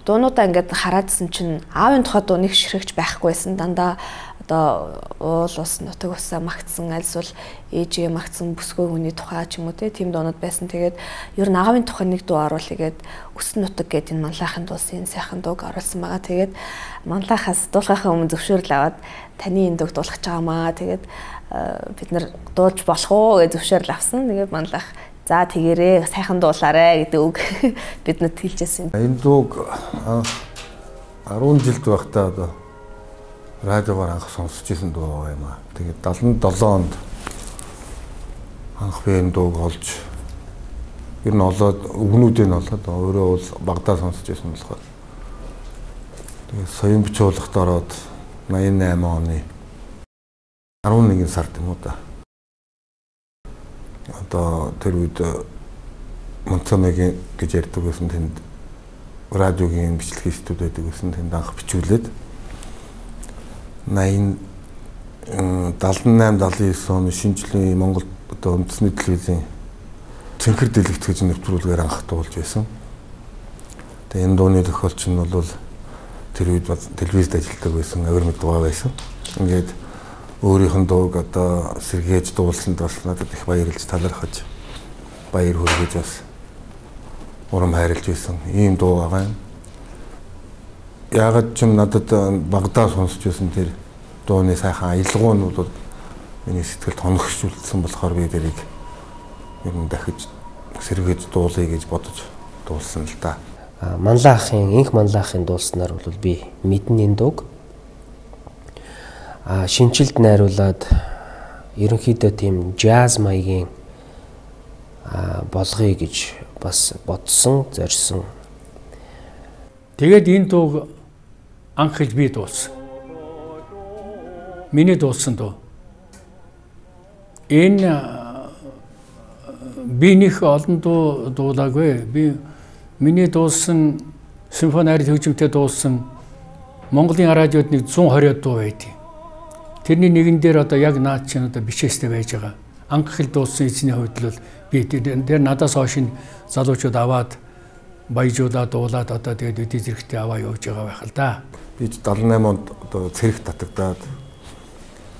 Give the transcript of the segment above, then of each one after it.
дуунуудаа ингээд хараадсэн чинь аавын тухай дуу нэг ширхэгч байхгүйсэн дандаа одоо уул ус нутаг усаа магтсан альсвал ээжигээ магтсан бүсгүй хүний тухай ч юм уу тийм дуунууд байсан. Тэгээд ер нь аавын тухай нэг дуу оруулъягээд өсөн нутаг гэдэг энэ манлайхын дуусын сайхан дууг оруулсан байгаа. Тэгээд манлайхаас дуулахын өмнө зөвшөөрөл аваад таны энэ дууг дуулах гэж байгаамаа. Тэгээд бид нар дуулж болох уу гэж зөвшөөрөл авсан. Тэгээд манлайх за тэгээрээ сайхан дуулаарэ гэдэг үг биднэрт хэлжсэн юм. Энэ дууг 10 жилд байхдаа одоо радиогоор анх сонсч ирсэн дуу юм аа. Тэгээд 77 онд анх би энэ дууг олж ер нь олоод өгнүүдээ нь олоод өөрөө бол багадаа сонсч ирсэн болохоор тэгээд соён бичүүлэгт ороод 88 оны 11 сард юм уу да. Одоо тэр үед Монцомегийн гэж ярьдаг байсан тэнд радиогийн бичлэгийн студ байдаг байсан тэнд анх бичүүлээд 78-79 оны шинжлэлийн Монгол одоо үндэсний телевизийн цэнхэр дэлгэц гэж нэвтрүүлгээр анх дуулж байсан. Тэгээ энэ дууны тохиолч нь бол тэр үед телевизэд ажилладаг байсан Авир Мэдугаа байсан. Ингээд өөрийнх нь дууг одоо сэргээж дуулсанд бас надад их баярлж талархаж баяр хүргэж бас урам хайрлж байсан. Ийм дуу байгаа юм. Яагаад ч надад багадаа сонсч байсан тэр дууны сайхан аялгуу нь бол миний сэтгэлд хоногшүүлсэн болохоор би тэрийг ер нь дахиж сэргээж дуулъя гэж бодож дуулсан л да. Инх манлайхын дуулснаар бол би мэдэн энэ дууг шинжилт найруулад ерөнхийдөө тийм jazz маягийн болгоё гэж бас бодсон, зорьсон. Тэгээд энэ дууг анх л би дуулсан. Миний дуулсан дуу. Энэ би нэг олон дуу дуулаагүй. Би миний дуулсан симфони арид хөгжимтэй дуулсан Монголын радиод нэг 120 дуу байдیں۔ Тэрний нэгэн дээр одоо яг наад чинь одоо бичээстэй байж байгаа. Анх л дуулсан эзний хувьд л би дээр надаас хойш залуучууд аваад баяжуулаад дуулаад одоо тэгээд үдий зэрэгтэй аваа явж байгаа байх л да. Би 78 онд одоо цэрэг татагдаад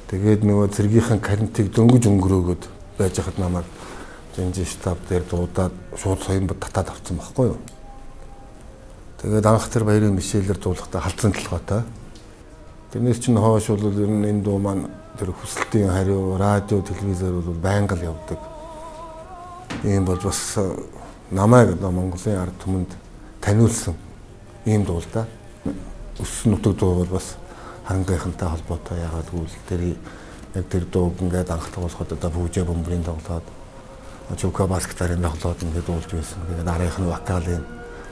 тэгээд нөгөө цэргийнхэн карантиг дөнгөж өнгөрөөгөөд байж хахад намайг Жинжи штаб дээр дуудаад шууд соён бод татаад авсан байхгүй юу. Тэгээд анх тэр баярын мишэлээр дуулахдаа халдсан толгойтой. Тэрнээс чинь хойш бол ер нь энэ дуу маань тэр хүсэлтийн хариу радио, телевизээр бол байнга л явдаг. Ийм бол бас намайг одоо Монголын ард түмэнд таниулсан ийм дуу л да. Өссөн нутаг дуу бол бас хангайхантай холбоотой ягаад гэвэл тэр яг тэр дууг ингээд анх тоглоход одоо Бүжээ бөмбөрийн тоглоод Чука бас гитарын тоглоод ингээд дуулж байсан. Тэгээд арийнх нь вокалын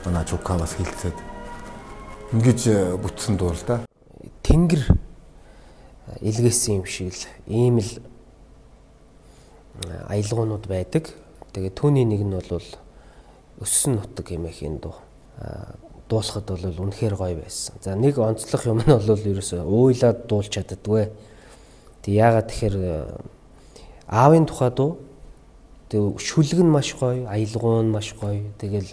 манай Чука бас хилцээд ингэж бүтсэн дуу л да. Тэнгэр илгээсэн юм шиг л ийм л аялгуунууд байдаг. Тэгээд түүний нэг нь бол өссөн нутаг хэмээхийн дуу. Дуулахад бол үнэхээр гоё байсан. За нэг онцлог юм нь бол ерөөсөө уйлаад дуулж чаддаггүй. Тэг яагаад тэгэхээр аавын тухай дуу тэг шүлэг нь маш гоё, аялгуу нь маш гоё. Тэгэл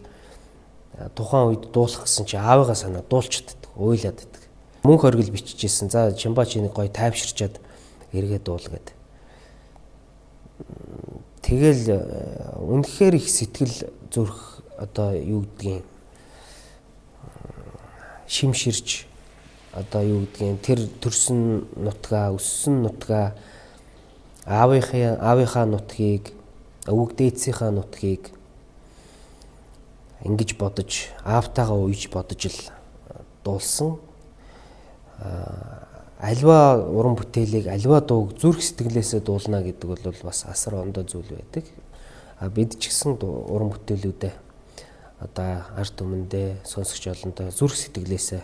тухайн үед дуулах гэсэн чи аавыгаа санаа дуулч чаддаг, уйлаад байдаг. Мөнх оргил биччихсэн. За Чимба чиний гоё тайвширчаад эргээд дуул гэд. Тэгэл үнэхээр их сэтгэл зүрх одоо юу гэдгийг шимширч одоо юу гэдгийг тэр төрсөн нутгаа, өссөн нутгаа, аавынхаа нутгийг, өвөг дээдсийнхаа нутгийг ингэж бодож, аавтайгаа уйж бодож л дуулсан. Альва уран бүтээлийг, альва дууг зүрх сэтгэлээсээ дуулна гэдэг бол бас асар ондоо зүйл байдаг. Бид ч гэсэн уран бүтээлүүдээ одоо ард түмэндээ сонсогч олонтой зүрх сэтгэлээсээ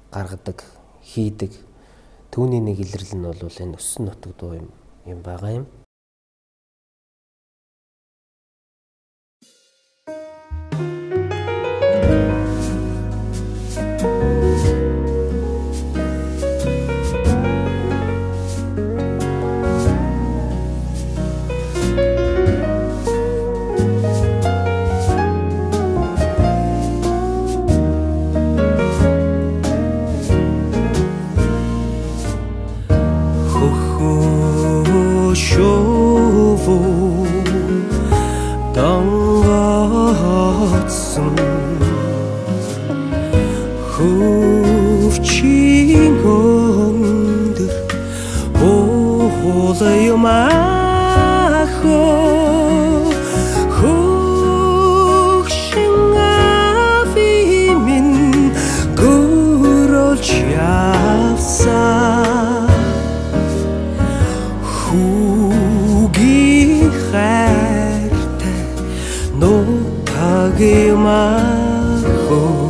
гаргадаг, хийдэг. Түүний нэг илрэл нь бол энэ өссөн нутаг дуу юм байгаа юм. ноцсон хөвчийн өндөр уулаа юм ахоо хөгшин ави минь гөрөлж явсан хүүгийн хайртай нутаг юм ахоо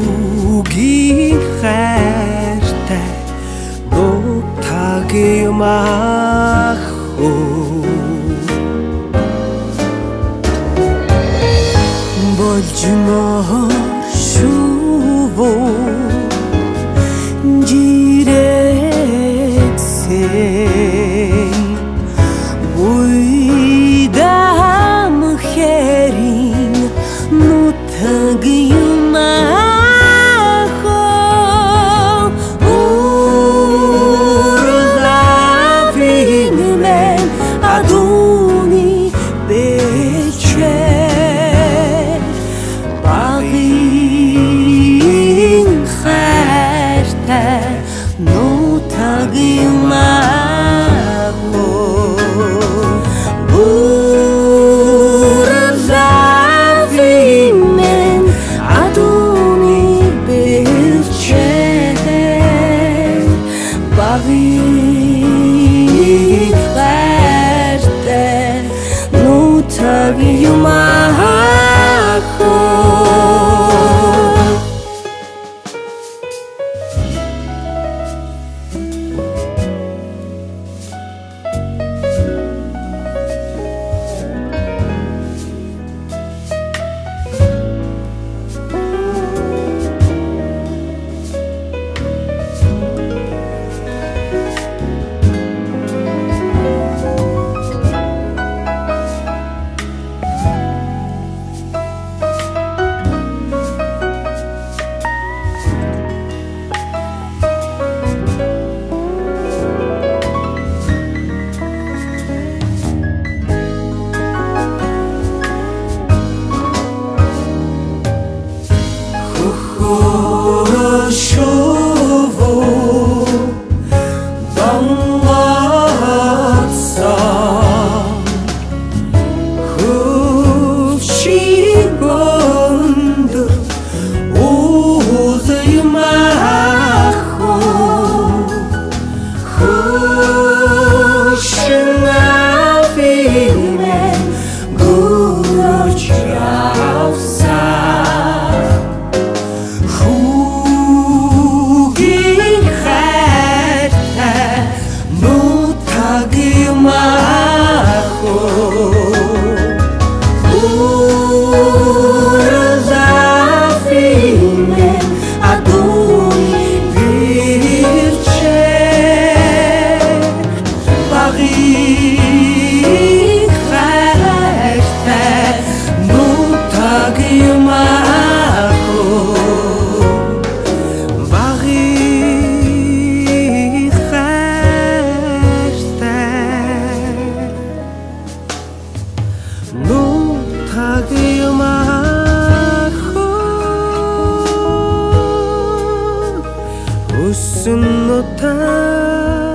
хүүгийн хайртай нутаг юм ахoo болж мор шувуу жирэгсэн уйдам хэрин нутаг юм ахoo урлавин мен адуни бечер багин хайртай нутаг юм Usun no ta